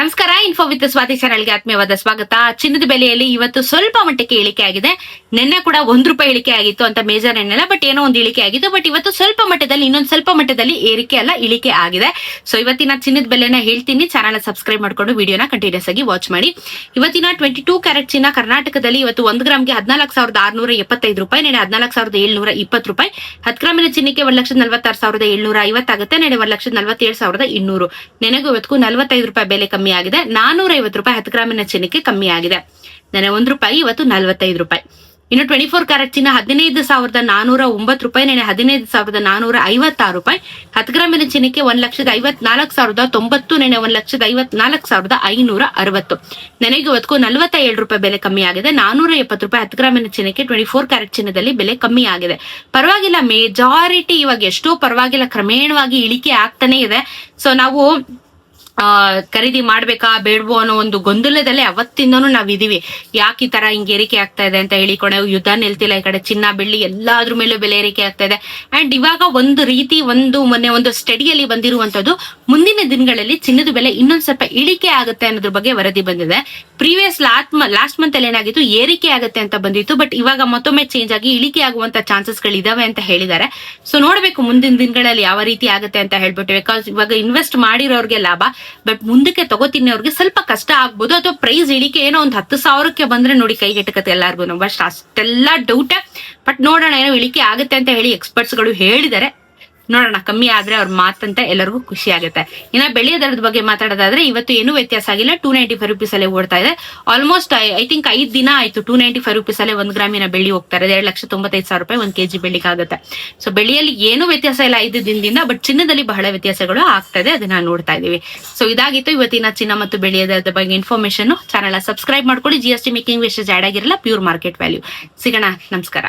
ನಮಸ್ಕಾರ. Info with Swati ಚಾನಲ್ಗೆ ಆತ್ಮೀಯವಾದ ಸ್ವಾಗತ. ಚಿನ್ನದ ಬೆಲೆಯಲ್ಲಿ ಇವತ್ತು ಸ್ವಲ್ಪ ಮಟ್ಟಕ್ಕೆ ಇಳಿಕೆ ಆಗಿದೆ. ನಿನ್ನೆ ಕೂಡ ₹1 ಇಳಿಕೆ ಆಗಿತ್ತು ಅಂತ ಮೇಜರ್ ಏನಿಲ್ಲ, ಬಟ್ ಏನೋ ಒಂದು ಇಳಿಕೆ ಆಗಿತ್ತು. ಬಟ್ ಇವತ್ತು ಸ್ವಲ್ಪ ಮಟ್ಟದಲ್ಲಿ, ಇನ್ನೊಂದು ಸ್ವಲ್ಪ ಮಟ್ಟದಲ್ಲಿ ಏರಿಕೆ ಅಲ್ಲ, ಇಳಿಕೆ ಆಗಿದೆ. ಸೊ ಇವತ್ತಿನ ಚಿನ್ನದ ಬೆಲೆನ ಹೇಳ್ತೀನಿ. ಚಾನಲ್ ಸಬ್ಸ್ಕ್ರೈಬ್ ಮಾಡ್ಕೊಂಡು ವಿಡಿಯೋನ ಕಂಟಿನ್ಯೂಸ್ ಆಗಿ ವಾಚ್ ಮಾಡಿ. ಇವತ್ತಿನ 22 ಕ್ಯಾರೆಟ್ ಚಿನ್ನ ಕರ್ನಾಟಕದಲ್ಲಿ ಇವತ್ತು 1 ಗ್ರಾಮ್ಗೆ ₹14,675, ನೆನೆ ₹14,720. 10 ಗ್ರಾಮಿನ ಚಿನ್ನಕ್ಕೆ 1,46,750 ಆಗುತ್ತೆ. ನೆನೆ 1,47,200. ನೆನೆಗೂ ಇವತ್ತಿಗೂ ₹45 ಬೆಲೆ ಕಮ್ಮಿ ಆಗಿದೆ. ₹450 10 ಗ್ರಾಮಿನ ಚಿನ್ನಕ್ಕೆ ಕಮ್ಮಿ ಆಗಿದೆ. ನೆನೆ ₹1 ಇವತ್ತು ₹45. ಇನ್ನು 24 ಕ್ಯಾರೆಟ್ ಚಿನ್ನ ₹15,409, ನೆನೆ ₹15,456. 10 ಗ್ರಾಮಿನ ಚಿನ್ನಕ್ಕೆ 1,54,090, ನೆನೆ 1,54,560. ನೆನೆಗೆ ಇವತ್ತಿಗೂ ₹47 ಬೆಲೆ ಕಮ್ಮಿ ಆಗಿದೆ. ₹470 10 ಗ್ರಾಮಿನ ಚಿನ್ನಕ್ಕೆ 24 ಕ್ಯಾರೆಟ್ ಚಿನ್ನದಲ್ಲಿ ಬೆಲೆ ಕಮ್ಮಿ ಆಗಿದೆ. ಪರವಾಗಿಲ್ಲ, ಮೆಜಾರಿಟಿ ಇವಾಗ ಎಷ್ಟೋ ಪರವಾಗಿಲ್ಲ, ಕ್ರಮೇಣವಾಗಿ ಇಳಿಕೆ ಆಗ್ತಾನೆ ಇದೆ. ಸೊ ನಾವು ಖರೀದಿ ಮಾಡ್ಬೇಕಾ ಬೇಡವೋ ಅನ್ನೋ ಒಂದು ಗೊಂದಲದಲ್ಲಿ ಅವತ್ತಿಂದನೂ ನಾವಿದೀವಿ. ಯಾಕೆ ಈ ತರ ಹಿಂಗೆ ಏರಿಕೆ ಆಗ್ತಾ ಇದೆ ಅಂತ ಹೇಳಿ. ಯುದ್ಧ ನಿಲ್ತಿಲ್ಲ, ಈ ಕಡೆ ಚಿನ್ನ ಬೆಳ್ಳಿ ಎಲ್ಲಾದ್ರ ಮೇಲೂ ಬೆಲೆ ಏರಿಕೆ ಆಗ್ತಾ ಇದೆ. ಅಂಡ್ ಇವಾಗ ಒಂದು ರೀತಿ ಮೊನ್ನೆ ಒಂದು ಸ್ಟಡಿಯಲ್ಲಿ ಬಂದಿರುವಂತದ್ದು, ಮುಂದಿನ ದಿನಗಳಲ್ಲಿ ಚಿನ್ನದ ಬೆಲೆ ಇನ್ನೊಂದ್ ಸ್ವಲ್ಪ ಇಳಿಕೆ ಆಗುತ್ತೆ ಅನ್ನೋದ್ರ ಬಗ್ಗೆ ವರದಿ ಬಂದಿದೆ. ಪ್ರೀವಿಯಸ್ ಲಾಸ್ಟ್ ಮಂತ್ ಅಲ್ಲಿ ಏನಾಗಿತ್ತು, ಏರಿಕೆ ಆಗುತ್ತೆ ಅಂತ ಬಂದಿತ್ತು. ಬಟ್ ಇವಾಗ ಮತ್ತೊಮ್ಮೆ ಚೇಂಜ್ ಆಗಿ ಇಳಿಕೆ ಆಗುವಂತ ಚಾನ್ಸಸ್ ಗಳಿದಾವೆ ಅಂತ ಹೇಳಿದ್ದಾರೆ. ಸೊ ನೋಡ್ಬೇಕು ಮುಂದಿನ ದಿನಗಳಲ್ಲಿ ಯಾವ ರೀತಿ ಆಗುತ್ತೆ ಅಂತ ಹೇಳ್ಬಿಟ್ಟು. ಬಿಕಾಸ್ ಇವಾಗ ಇನ್ವೆಸ್ಟ್ ಮಾಡಿರೋರ್ಗೆ ಲಾಭ, ಬಟ್ ಮುಂದಕ್ಕೆ ತಗೋತೀನಿ ಅವ್ರಿಗೆ ಸ್ವಲ್ಪ ಕಷ್ಟ ಆಗ್ಬೋದು. ಅಥವಾ ಪ್ರೈಸ್ ಇಳಿಕೆ ಏನೋ ಒಂದು 10,000ಕ್ಕೆ ಬಂದ್ರೆ ನೋಡಿ ಕೈಗೆಟಕತ್ತೆ ಎಲ್ಲಾರ್ಗು. ಬಟ್ ಅಷ್ಟೆಲ್ಲ ಡೌಟ್. ಬಟ್ ನೋಡೋಣ, ಏನೋ ಇಳಿಕೆ ಆಗುತ್ತೆ ಅಂತ ಹೇಳಿ ಎಕ್ಸ್ಪರ್ಟ್ಸ್ ಗಳು ಹೇಳಿದ್ದಾರೆ. ನೋಡೋಣ, ಕಮ್ಮಿ ಆದ್ರೆ ಅವ್ರ ಮಾತಂತ ಎಲ್ಲರಿಗೂ ಖುಷಿ ಆಗುತ್ತೆ. ಇನ್ನ ಬೆಳೆಯ ದರದ ಬಗ್ಗೆ ಮಾತಾಡೋದಾದ್ರೆ ಇವತ್ತು ಏನೂ ವ್ಯತ್ಯಾಸ ಆಗಿಲ್ಲ. ₹295 ಅಲ್ಲೇ ಓಡ್ತಾ ಇದೆ. ಆಲ್ಮೋಸ್ಟ್ ಐ ಥಿಂಕ್ 5 ದಿನ ಆಯ್ತು. ₹295 ಅಲ್ಲೇ 1 ಗ್ರಾಮಿನ ಬೆಳ್ಳಿ ಹೋಗ್ತಾ ಇದೆ. ₹2,95,000 1 kg ಬೆಳ್ಳಿಗೆ ಆಗುತ್ತೆ. ಸೊ ಬೆಳ್ಳಿಯಲ್ಲಿ ಏನೂ ವ್ಯತ್ಯಾಸ ಇಲ್ಲ 5 ದಿನದಿಂದ. ಬಟ್ ಚಿನ್ನದಲ್ಲಿ ಬಹಳ ವ್ಯತ್ಯಾಸಗಳು ಆಗ್ತಾ ಇದೆ, ಅದನ್ನ ನೋಡ್ತಾ ಇದೀವಿ. ಸೊ ಇದಾಗಿತ್ತು ಇವತ್ತಿನ ಚಿನ್ನ ಮತ್ತು ಬೆಳೆಯ ದರದ ಬಗ್ಗೆ ಇನ್ಫಾರ್ಮೇಶನ್. ಚಾನಲ್ ಸಬ್ಸ್ಕ್ರೈಬ್ ಮಾಡ್ಕೊಳ್ಳಿ. GST ಮೇಕಿಂಗ್ ವೇಸ್ಟೇಜ್ ಆಡ್ ಆಗಿರಲ್ಲ, ಪ್ಯೂರ್ ಮಾರ್ಕೆಟ್ ವ್ಯಾಲ್ಯೂ. ಸಿಗೋಣ, ನಮಸ್ಕಾರ.